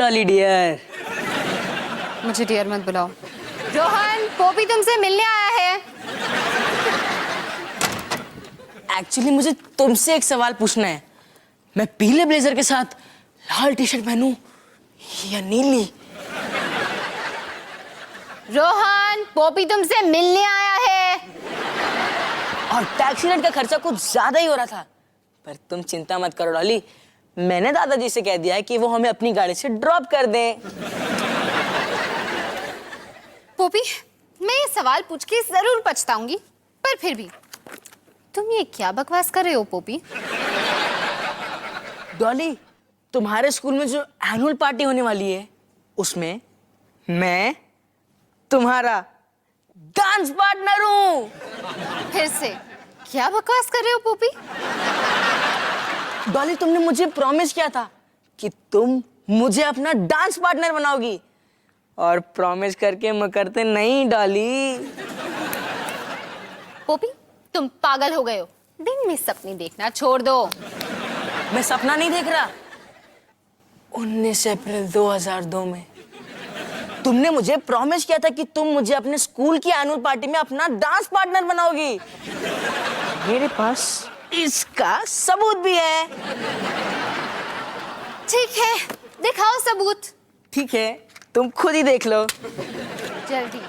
Dolly dear. मुझे dear मत बुलाओ। रोहन, पोपी तुमसे मिलने आया है। एक्चुअली मुझे तुमसे एक सवाल पूछना है। मैं पीले ब्लेजर के साथ लाल टी शर्ट पहनूं या नीली? रोहन, पोपी तुमसे मिलने आया है। और टैक्सी रेंट का खर्चा कुछ ज्यादा ही हो रहा था, पर तुम चिंता मत करो डॉली, मैंने दादाजी से कह दिया है कि वो हमें अपनी गाड़ी से ड्रॉप कर दें। पोपी, मैं ये सवाल पूछ के जरूर पछताऊंगी, पर फिर भी तुम ये क्या बकवास कर रहे हो पोपी? डॉली, तुम्हारे स्कूल में जो एनुअल पार्टी होने वाली है, उसमें मैं तुम्हारा डांस पार्टनर हूँ। फिर से क्या बकवास कर रहे हो पोपी? डॉली, तुमने मुझे प्रॉमिस किया था कि तुम मुझे अपना डांस पार्टनर बनाओगी, और प्रॉमिस करके मुकरते नहीं डॉली। पोपी, तुम पागल हो गए हो। दिन में सपने देखना छोड़ दो। मैं सपना नहीं देख रहा। 19 अप्रैल 2002 में तुमने मुझे प्रॉमिस किया था कि तुम मुझे अपने स्कूल की एनुअल पार्टी में अपना डांस पार्टनर बनाओगी। मेरे पास इसका सबूत भी है। ठीक है, दिखाओ सबूत। ठीक है, तुम खुद ही देख लो। जल्दी।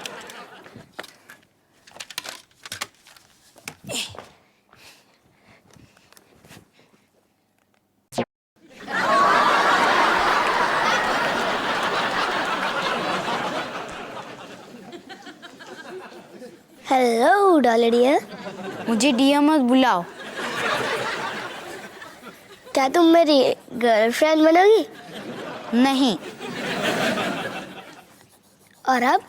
Hello Dolly dear. मुझे डियर मत बुलाओ। क्या तुम मेरी गर्लफ्रेंड बनोगी? नहीं। और अब?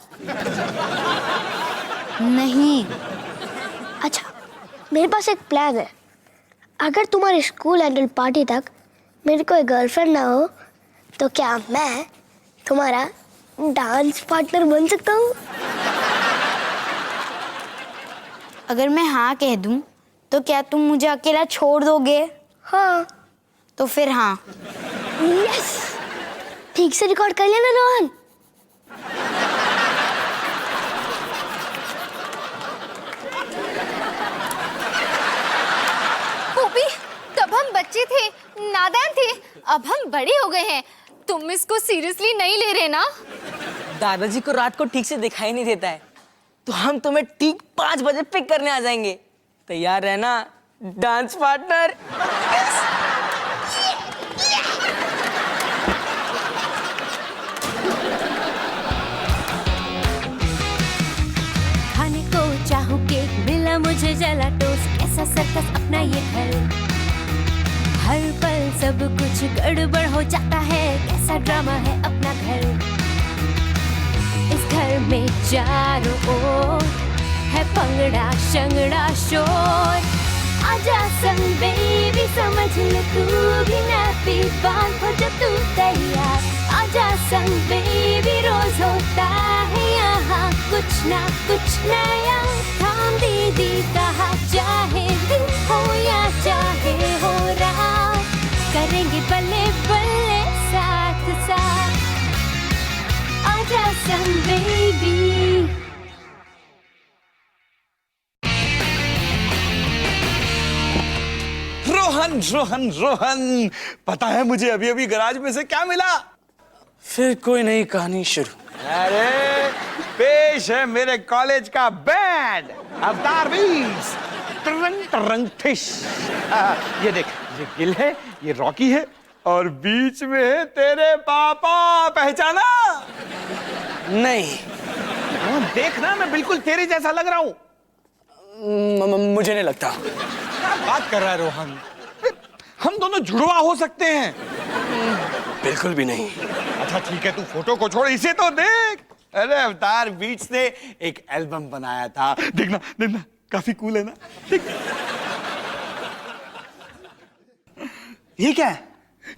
नहीं। अच्छा, मेरे पास एक प्लान है। अगर तुम्हारी स्कूल एनुअल पार्टी तक मेरी कोई गर्लफ्रेंड ना हो, तो क्या मैं तुम्हारा डांस पार्टनर बन सकता हूँ? अगर मैं हाँ कह दूं, तो क्या तुम मुझे अकेला छोड़ दोगे? हाँ। तो फिर हाँ। यस। ठीक से रिकॉर्ड कर लेना रोहन। पोपी, तब हम बच्चे थे, नादान थे, अब हम बड़े हो गए हैं। तुम इसको सीरियसली नहीं ले रहे ना? दादाजी को रात को ठीक से दिखाई नहीं देता है, तो हम तुम्हें ठीक 5 बजे पिक करने आ जाएंगे। तैयार रहना डांस पार्टनर। खाने को चाहूं केक, मिला मुझे जला टोस्ट, कैसा सर्कस अपना ये घर। हर पल सब कुछ गड़बड़ हो जाता है, कैसा ड्रामा है अपना घर। इस घर में चारों ओर है पंगड़ा शंगड़ा शोर। आजा संग बेबी, समझ ले तू भी ना पीवान हो जब तू तैयार। आजा संग बेबी, रोज होता है यहाँ कुछ ना कुछ नया। थाम दीदी कहा, चाहे दिन हो या चाहे हो रात, करेंगे बल्ले बल्ले साथ साथ। आजा संग बेबी। रोहन रोहन रोहन, पता है मुझे अभी अभी गैराज में से क्या मिला? फिर कोई नई कहानी शुरू। अरे पेश है मेरे कॉलेज का बैंड, अवतार बीट्स, तरंग तरंग फिश। ये देख, ये गिल है, ये रॉकी है, और बीच में है तेरे पापा। पहचाना? नहीं। देखना, मैं बिल्कुल तेरे जैसा लग रहा हूँ। मुझे नहीं लगता। क्या बात कर रहा है रोहन? हम दोनों जुड़वा हो सकते हैं। बिल्कुल भी नहीं। अच्छा ठीक है, तू फोटो को छोड़, इसे तो देख। अरे अवतार बीट्स ने एक एल्बम बनाया था, देखना देखना, काफी कूल है ना? देख। ये क्या है?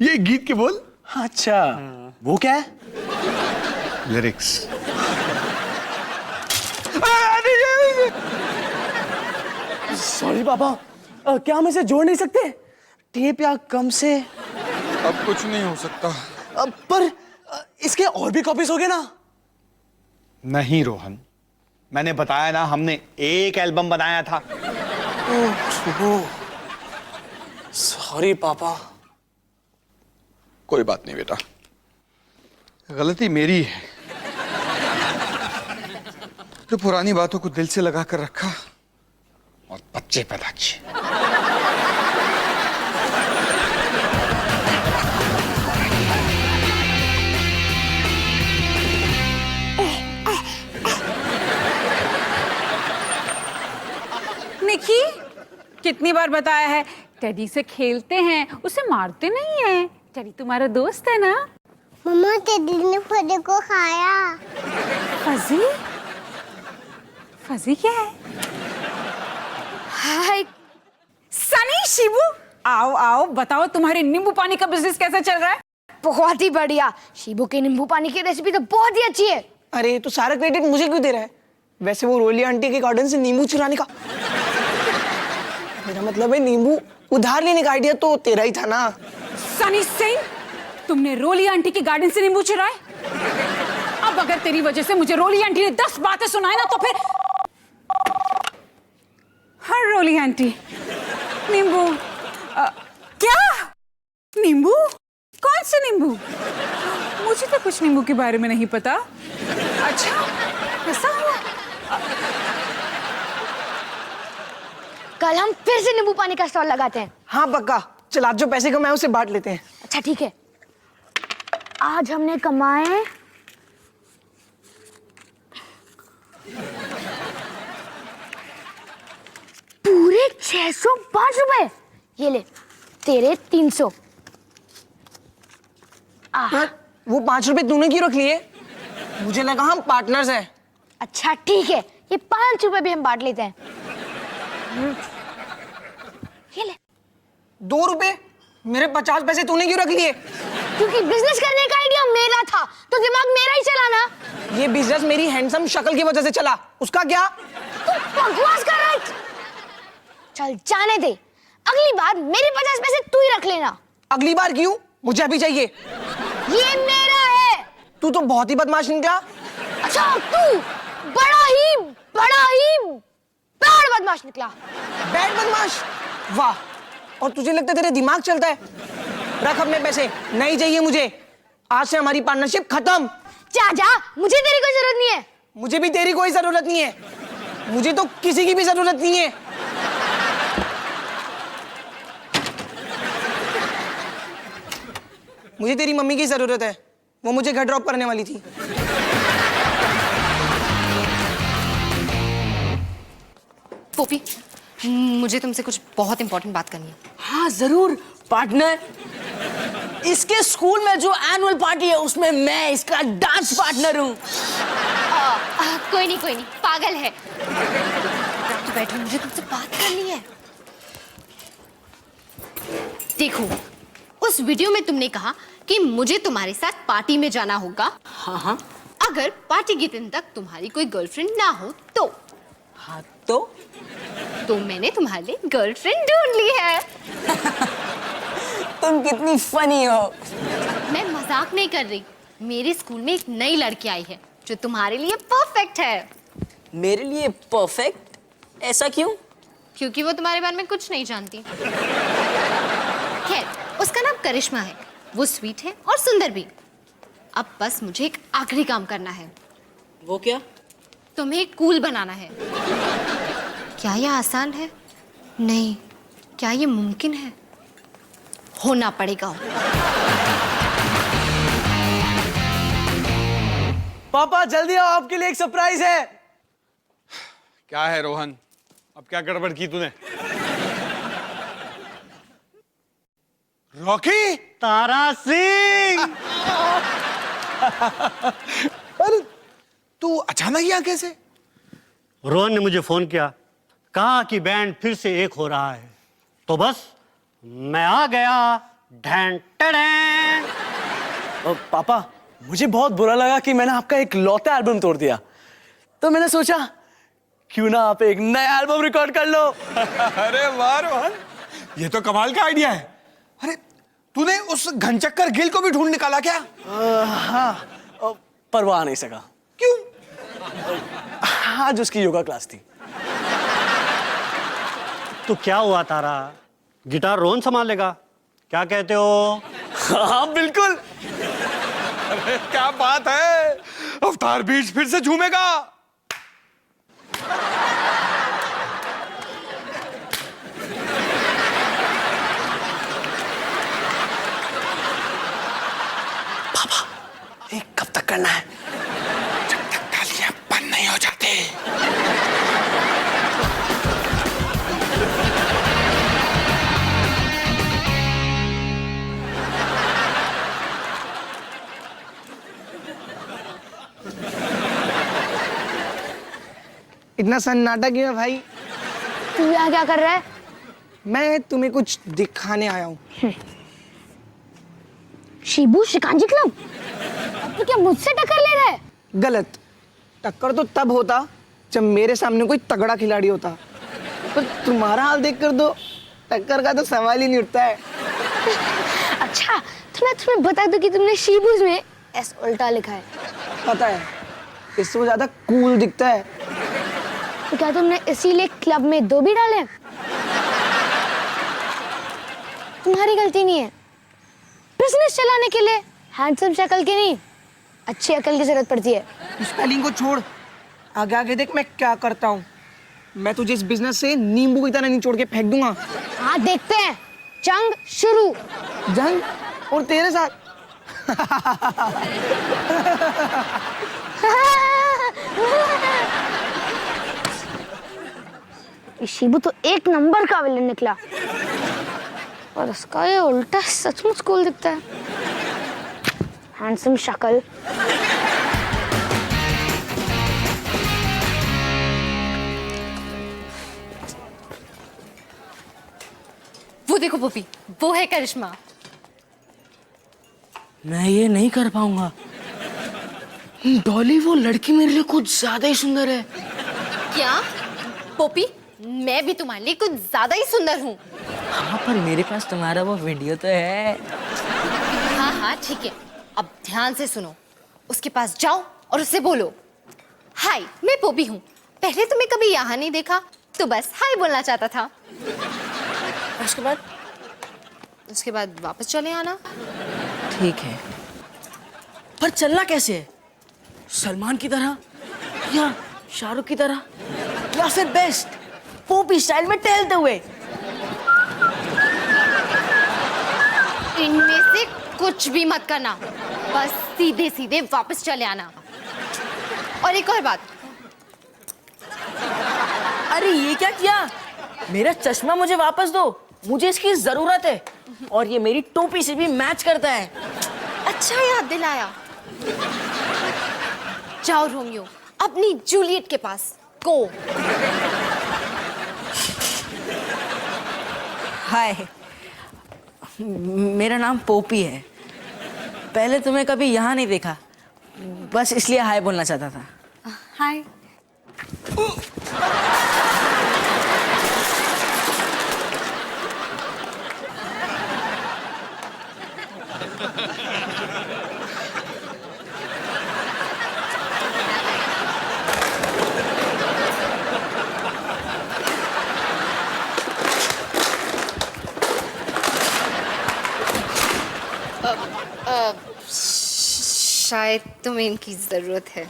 ये गीत के बोल। अच्छा, वो क्या है? लिरिक्स। सॉरी पापा, क्या हम इसे जोड़ नहीं सकते? टेप या कम से? अब कुछ नहीं हो सकता। पर इसके और भी कॉपीज हो गए ना? नहीं रोहन, मैंने बताया ना, हमने एक एल्बम बनाया था। सॉरी पापा। कोई बात नहीं बेटा, गलती मेरी है। तो पुरानी बातों को दिल से लगा कर रखा और बच्चे पैदा किए। निकी, कितनी बार बताया है टेडी से खेलते हैं, उसे मारते नहीं है। टेडी तुम्हारा दोस्त है ना? मम्मा टेडी ने फजी को खाया। फजी? फजी क्या है? हाय सनी, शिबू, आओ आओ, बताओ तुम्हारे नींबू पानी का बिजनेस कैसा चल रहा है? बहुत ही बढ़िया। शिबू के नींबू पानी की रेसिपी तो बहुत ही अच्छी है। अरे तो सारा क्रेडिट मुझे क्यों दे रहा है? वैसे वो रोली आंटी के गार्डन से नींबू चुराने का, मेरा मतलब है नींबू उधार लेने का आइडिया तो तेरा ही था ना। सनी सिंह, तुमने रोली आंटी के गार्डन से नींबू चुराए? अब अगर तेरी वजह से मुझे रोली आंटी ने 10 बातें सुनाए ना तो फिर। हर रोली आंटी, नींबू क्या? नींबू? कौन से नींबू? मुझे तो कुछ नींबू के बारे में नहीं पता। अच्छा, ऐसा हुआ? कल हम फिर से नींबू पानी का स्टॉल लगाते हैं। हाँ पक्का, चल आज जो पैसे कमाए उसे बांट लेते हैं। अच्छा ठीक है। आज हमने कमाए पूरे 605 रुपए। ये ले तेरे 300। हाँ, वो 5 रुपए तूने क्यों रख लिए? मुझे लगा हम पार्टनर्स हैं। अच्छा ठीक है, ये 5 रुपए भी हम बांट लेते हैं। ये ले। 2 रुपए? मेरे 50 पैसे तूने क्यों रख लिए? क्योंकि बिजनेस करने का आइडिया मेरा था तो दिमाग मेरा ही चला ना। ये बिजनेस मेरी हैंडसम शक्ल की वजह से चला, उसका क्या? तू बकवास कर रहा है। चल जाने दे, अगली बार मेरे 50 पैसे तू ही रख लेना। अगली बार क्यों? मुझे अभी चाहिए। ये मेरा है। तू तो बहुत ही बदमाश निकला। अच्छा तू बड़ा ही बैड बदमाश निकला। बैड बदमाश? वाह, और तुझे लगता है तेरे दिमाग चलता है? रख अपने पैसे, नहीं चाहिए मुझे। आज से हमारी पार्टनरशिप खत्म। जा, मुझे तेरी कोई जरूरत नहीं है। मुझे भी तेरी कोई जरूरत नहीं है, मुझे तो किसी की भी जरूरत नहीं है। मुझे तेरी मम्मी की जरूरत है, वो मुझे घर ड्रॉप करने वाली थी। पोपी, मुझे तुमसे कुछ बहुत इंपॉर्टेंट बात करनी है। हाँ जरूर पार्टनर। इसके स्कूल में जो एनुअल पार्टी है उसमें मैं इसका डांस पार्टनर हूँ। कोई नहीं, पागल है। तो बैठो, मुझे तुमसे बात करनी है। देखो, उस वीडियो में तुमने कहा कि मुझे तुम्हारे साथ पार्टी में जाना होगा। हाँ, अगर पार्टी के दिन तक तुम्हारी कोई गर्लफ्रेंड ना हो तो। हाँ तो मैंने तुम्हारे लिए गर्लफ्रेंड ढूंढ ली है। तुम कितनी फनी हो। मैं मजाक नहीं कर रही। मेरे स्कूल में एक नई लड़की आई है जो तुम्हारे लिए परफेक्ट है। मेरे लिए परफेक्ट? ऐसा क्यों? क्योंकि वो तुम्हारे बारे में कुछ नहीं जानती। खैर, उसका नाम करिश्मा है। वो स्वीट है और सुंदर भी। अब बस मुझे एक आखिरी काम करना है। वो क्या? तुम्हें कूल बनाना है। क्या यह आसान है? नहीं। क्या ये मुमकिन है? होना पड़ेगा। पापा जल्दी आओ, आपके लिए एक सरप्राइज है। क्या है रोहन, अब क्या गड़बड़ की तूने? रॉकी? तारा सिंह। अरे तू अचानक यहाँ कैसे? रोहन ने मुझे फोन किया, कहा कि बैंड फिर से एक हो रहा है, तो बस मैं आ गया। ढैं टड़ैं। पापा, मुझे बहुत बुरा लगा कि मैंने आपका एक लौता एल्बम तोड़ दिया, तो मैंने सोचा क्यों ना आप एक नया एल्बम रिकॉर्ड कर लो। अरे वाह रोहन, ये तो कमाल का आइडिया है। अरे तूने उस घनचक्कर गिल को भी ढूंढ निकाला क्या? हाँ, पर वो आ नहीं सका। क्यों? आज उसकी योगा क्लास थी। तो क्या हुआ तारा, गिटार रोहन संभालेगा, क्या कहते हो? हाँ बिल्कुल। अरे क्या बात है, अवतार बीच फिर से झूमेगा। ये कब तक करना है? जब तक तालियां बंद नहीं हो जाती। इतना सन्नाटा क्यों है भाई? तू यहाँ क्या कर रहा है? मैं तुम्हें कुछ दिखाने आया हूँ। शिबू शिकांजी क्लब? तू क्या मुझसे टक्कर ले रहा है? गलत। टक्कर तो तब होता जब मेरे सामने कोई तगड़ा खिलाड़ी होता, पर तुम्हारा हाल देखकर तो टक्कर का तो सवाल ही नहीं उठता है। अच्छा, तो मैं तुम्हें बता दूं कि तुमने शिबूज में एस उल्टा लिखा है। पता है, इससे वो ज्यादा कूल दिखता है। तो क्या तुमने इसीलिए क्लब में 2 भी डाले? तुम्हारी गलती नहीं है। बिजनेस चलाने के लिए हैंडसम शक्ल की नहीं, अच्छी अकल की जरूरत पड़ती है। उस स्पेलिंग को छोड़, आगे आगे देख मैं क्या करता हूँ। मैं तुझे इस बिजनेस से नींबू की तरह निचोड़ के फेंक दूंगा। हाँ देखते हैं, जंग शुरू। जंग? और तेरे साथ? ये शिबू तो 1 नंबर का विलन निकला, और उसका ये उल्टा सचमुच कूल दिखता है। हैंडसम शक्ल। वो देखो पुपी, वो है करिश्मा। मैं ये नहीं कर पाऊंगा। डॉली, वो लड़की मेरे लिए कुछ ज्यादा ही सुंदर है। क्या पोपी, मैं भी तुम्हारे लिए कुछ ज्यादा ही सुंदर हूँ। हाँ, पर मेरे पास तुम्हारा वो वीडियो तो है। हाँ हाँ ठीक है, अब ध्यान से सुनो। उसके पास जाओ और उससे बोलो, हाय मैं पोपी हूँ, पहले तुम्हें कभी यहाँ नहीं देखा, तो बस हाय बोलना चाहता था। उसके बाद वापस चले आना। ठीक है, पर चलना कैसे है? सलमान की तरह या शाहरुख की तरह, या फिर बेस्ट पोपी स्टाइल में टहलते हुए? इनमें से कुछ भी मत करना, बस सीधे सीधे वापस चले आना। और एक और बात। अरे ये क्या किया? मेरा चश्मा मुझे वापस दो, मुझे इसकी जरूरत है, और ये मेरी टोपी से भी मैच करता है। अच्छा याद दिलाया। जाओ रोमियो, अपनी जूलियट के पास गो। हाय, मेरा नाम पोपी है। पहले तुम्हें कभी यहाँ नहीं देखा, बस इसलिए हाय बोलना चाहता था। हाय। शायद तुम्हें इनकी जरूरत है।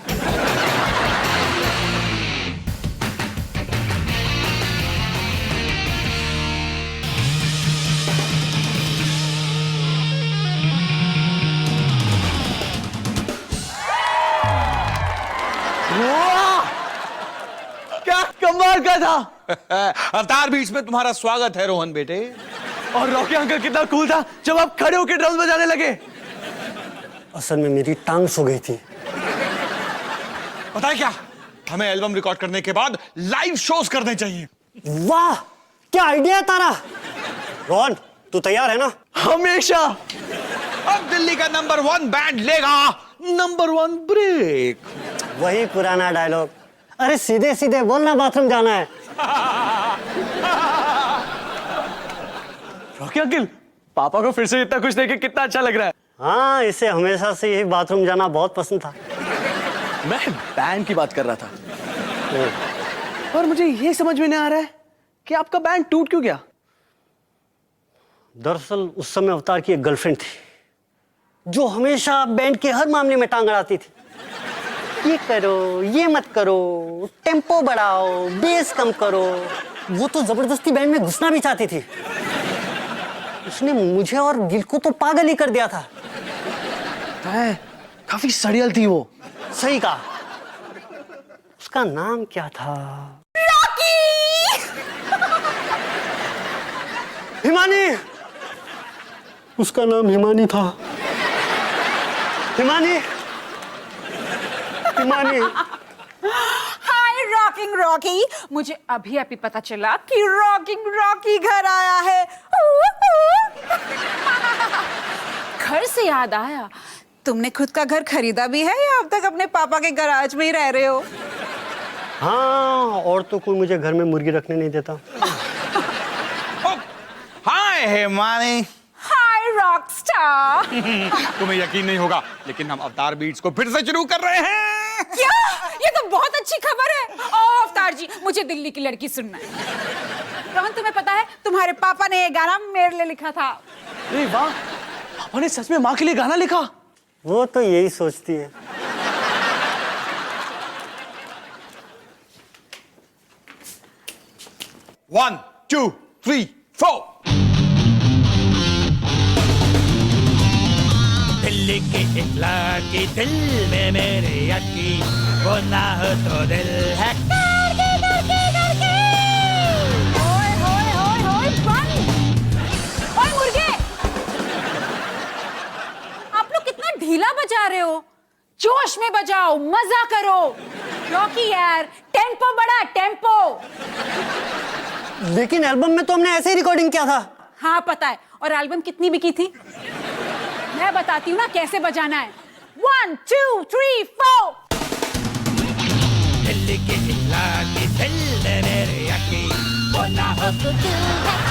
क्या कमाल का था। अवतार बीच में तुम्हारा स्वागत है रोहन बेटे। और रॉकी अंकल कितना कूल था जब आप खड़े होकर ड्रम्स बजाने लगे। असल में मेरी टांग सो गई थी। पता है क्या, हमें एल्बम रिकॉर्ड करने के बाद लाइव शोज करने चाहिए। वाह, क्या आइडिया है तारा। रोहन, तू तैयार है ना? हमेशा। अब दिल्ली का नंबर 1 बैंड लेगा नंबर 1 ब्रेक। वही पुराना डायलॉग, अरे सीधे सीधे बोलना, बाथरूम जाना है। रॉकी अंकल, पापा को फिर से इतना खुश देख के कितना अच्छा लग रहा है। हाँ, इसे हमेशा से यही बाथरूम जाना बहुत पसंद था। मैं बैंड की बात कर रहा था और मुझे ये समझ में नहीं आ रहा है कि आपका बैंड टूट क्यों गया। दरअसल उस समय अवतार की एक गर्लफ्रेंड थी जो हमेशा बैंड के हर मामले में टांग अड़ाती थी। ये करो, ये मत करो, टेम्पो बढ़ाओ, बेस कम करो। वो तो जबरदस्ती बैंड में घुसना भी चाहती थी। उसने मुझे और गिल को तो पागल ही कर दिया था। काफी सड़ियल थी वो। सही कहा। उसका नाम क्या था? हिमानी। उसका नाम हिमानी था। हिमानी। हिमानी। हाय रॉकिंग रॉकी, मुझे अभी अभी पता चला कि रॉकिंग रॉकी घर आया है। घर से याद आया, तुमने खुद का घर खरीदा भी है या अब तक अपने पापा के गैराज में ही रह रहे हो? हाँ, और तो कोई मुझे घर में मुर्गी रखने नहीं देता। हाय हिमानी। हाय रॉकस्टार। तुम्हें यकीन नहीं होगा लेकिन हम अवतार बीट्स को फिर से शुरू कर रहे हैं। क्या? ये तो बहुत अच्छी खबर है। ओ अवतार जी, मुझे दिल्ली की लड़की सुनना है। रोहन, तुम्हें पता है तुम्हारे पापा ने ये गाना मेरे लिए लिखा था। अरे वाह, पापा ने सच में माँ के लिए गाना लिखा। वो तो यही सोचती है। One, 2, 3, 4। दिल्ली की एक लड़की दिल में मेरे अटकी, वो ना हो तो दिल है ओए होए होए होए बंद। ओए मुर्गे, आप लोग कितना ढीला बजा रहे हो। जोश में बजाओ, मजा करो। रॉकी यार, टेम्पो बढ़ा, टेम्पो। लेकिन एल्बम में तो हमने ऐसे ही रिकॉर्डिंग किया था। हाँ पता है, और एल्बम कितनी बिकी थी? मैं बताती हूँ ना कैसे बजाना है। 1, 2, 3, 4। दिल्ली की एक लड़की दिल में मेरे अटकी, वो ना हो तो दिल है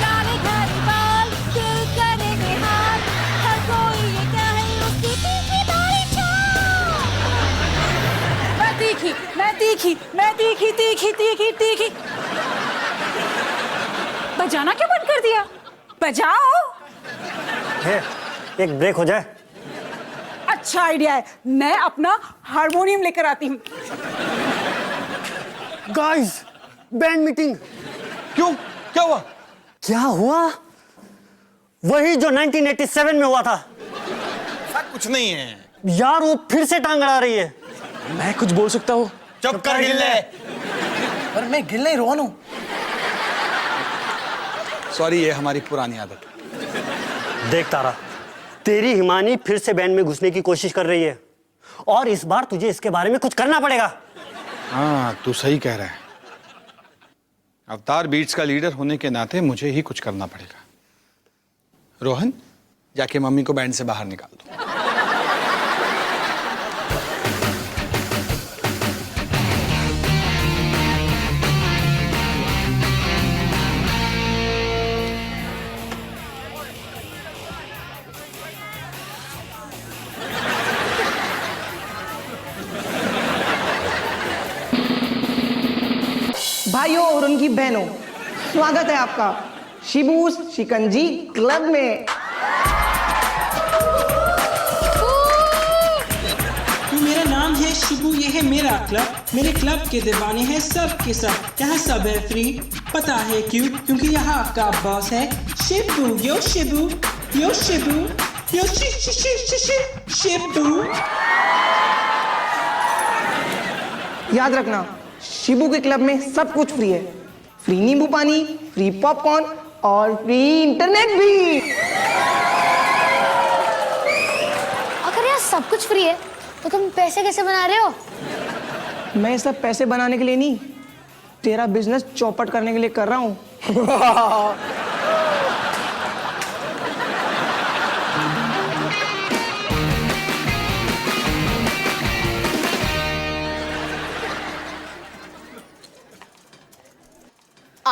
काले घड़ी बाल, दिल करे निहाल, हर कोई ये कहे उसकी तीखी दाढ़ी छाल। मैं तीखी, मैं तीखी, मैं तीखी तीखी तीखी तीखी। बजाना क्यों बंद कर दिया? बजाओ। है, एक ब्रेक हो जाए। अच्छा आइडिया है, मैं अपना हारमोनियम लेकर आती हूँ। Guys, band meeting. क्यों? क्या हुआ? क्या हुआ? वही जो 1987 में हुआ था। ऐसा कुछ नहीं है यार, वो फिर से टांग अड़ा रही है। मैं कुछ बोल सकता हूँ? चुप कर गिल्ले। पर मैं गिल नहीं, रोहन हूँ। सॉरी, ये हमारी पुरानी आदत। देख तारा, तेरी हिमानी फिर से बैंड में घुसने की कोशिश कर रही है और इस बार तुझे इसके बारे में कुछ करना पड़ेगा। हाँ, तू सही कह रहा है। अवतार बीट्स का लीडर होने के नाते मुझे ही कुछ करना पड़ेगा। रोहन, जाके मम्मी को बैंड से बाहर निकाल दो। भाइयों और उनकी बहनों, स्वागत है आपका शिबूस शिकंजी क्लब में। मेरा नाम है शिबू, ये है मेरा क्लब। मेरे क्लब के दीवाने हैं सब के सब। यहाँ सब है फ्री, पता है क्यों? क्योंकि यहाँ आपका बॉस है शिबू। यो शिबू, यो शिबू, यो शिबू। याद रखना, शिबू के क्लब में सब कुछ फ्री है। फ्री नींबू पानी, फ्री पॉपकॉर्न और फ्री इंटरनेट भी। अगर यार सब कुछ फ्री है तो तुम पैसे कैसे बना रहे हो? मैं सब पैसे बनाने के लिए नहीं, तेरा बिजनेस चौपट करने के लिए कर रहा हूँ।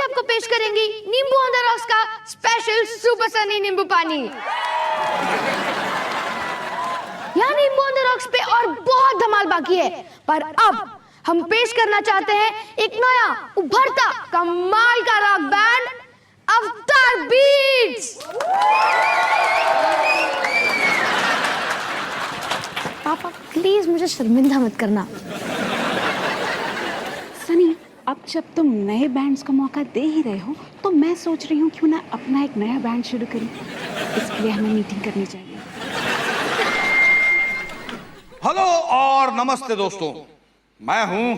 अभी आपको पेश करेंगी नींबू ऑन द रॉक्स का स्पेशल सुपर सनी नींबू पानी। यहाँ नींबू ऑन द रॉक्स पे और बहुत धमाल बाकी है, पर अब हम पेश करना चाहते हैं एक नया उभरता कमाल का रॉक बैंड अवतार बीट्स। पापा प्लीज मुझे शर्मिंदा मत करना। सनी, अब जब तुम नए बैंड्स को मौका दे ही रहे हो तो मैं सोच रही हूँ क्यों ना अपना एक नया बैंड शुरू करूँ। इसके लिए हमें मीटिंग करनी चाहिए। हेलो और नमस्ते दोस्तों, मैं हूं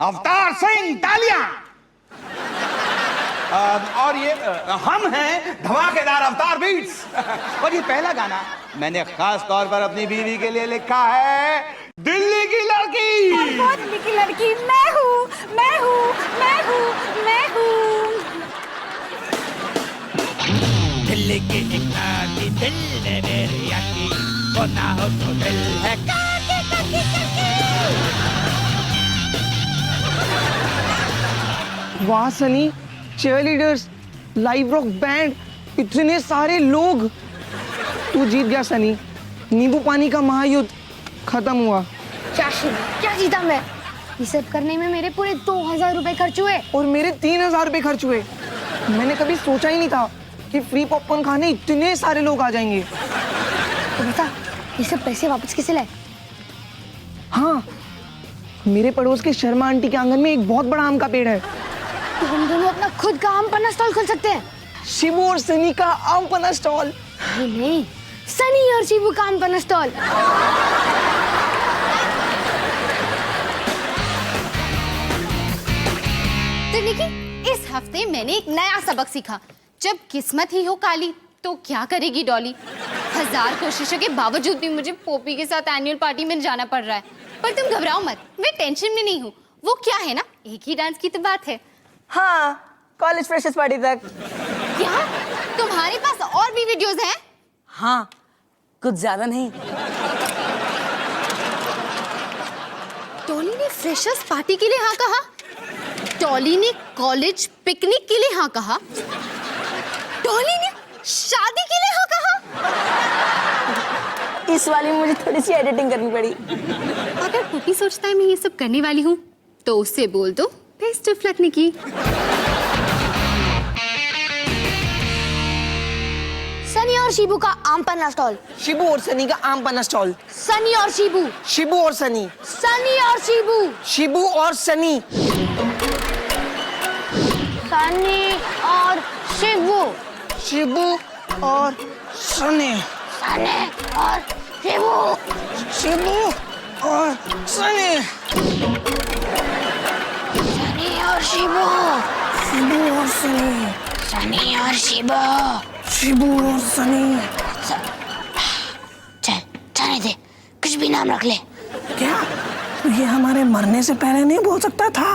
अवतार सिंह तालियां। और ये हम हैं धमाकेदार अवतार बीट्स। और ये पहला गाना मैंने खास तौर पर अपनी बीवी के लिए लिखा है, दिल्ली की लड़की। बहुत दिल्ली की लड़की मैं हूँ, मैं हूँ, मैं हूँ, मैं हूँ। दिल्ली की एक लड़की दिल में मेरी आकी, वो ना हो तो दिल है काकी काकी काकी। वाह Sunny, cheerleaders, live rock band, इतने सारे लोग। तू जीत गया सनी, नींबू पानी का महायुद्ध खत्म हुआ। क्या जीता मैं? ये सब करने में मेरे पूरे 2000 रुपए खर्च हुए। और मेरे 3000 रुपए खर्च हुए। मैंने कभी सोचा ही नहीं था कि फ्री पॉपकॉर्न खाने इतने सारे लोग आ जाएंगे। तो बता, ये सब पैसे वापस किसे लाए? हाँ, मेरे पड़ोस के शर्मा आंटी के आंगन में एक बहुत बड़ा आम का पेड़ है। तो हम दोनों अपना खुद का आम पन्ना स्टॉल खोल सकते हैं। शिबू और सनी का आम पन्ना स्टॉल। नहीं, सनी और शिबू का आम पन्ना स्टॉल। तो निकी, इस हफ्ते मैंने एक नया सबक सीखा। जब किस्मत ही हो काली तो क्या करेगी डॉली। 1000 कोशिशों के बावजूद भी मुझे पोपी के साथ एनुअल पार्टी में जाना पड़ रहा है। पर तुम घबराओ मत, मैं टेंशन में नहीं हूँ। वो क्या है ना, एक ही डांस की तो बात है। हाँ, कॉलेज फ्रेशर्स पार्टी तक। क्या तुम्हारे पास और भी वीडियोस हैं? हाँ, कुछ ज्यादा नहीं। टॉली ने फ्रेशर्स पार्टी के लिए हाँ कहा, टॉली ने कॉलेज पिकनिक के लिए हाँ कहा, टॉली ने शादी के लिए हाँ कहा। इस वाली में मुझे थोड़ी सी एडिटिंग करनी पड़ी। अगर पुपी सोचता है मैं ये सब करने वाली हूँ तो उससे बोल दो बेस्ट ऑफ लक निकी। सनी और शिबू का आम पन्ना स्टॉल। शिबू और सनी का आम पन्ना स्टॉल। सनी और शिबू। शिबू और सनी। सनी और शिबू। शिबू और सनी। सनी और शिबू। शिबू और सनी। सनी और शिबू। शिबू और सनी। सनी और शिबू। शिबू और सनी। सनी और शिबू। शिबू और सनी। चल जाने दे, कुछ भी नाम रख ले। क्या? तो ये हमारे मरने से पहले नहीं बोल सकता था?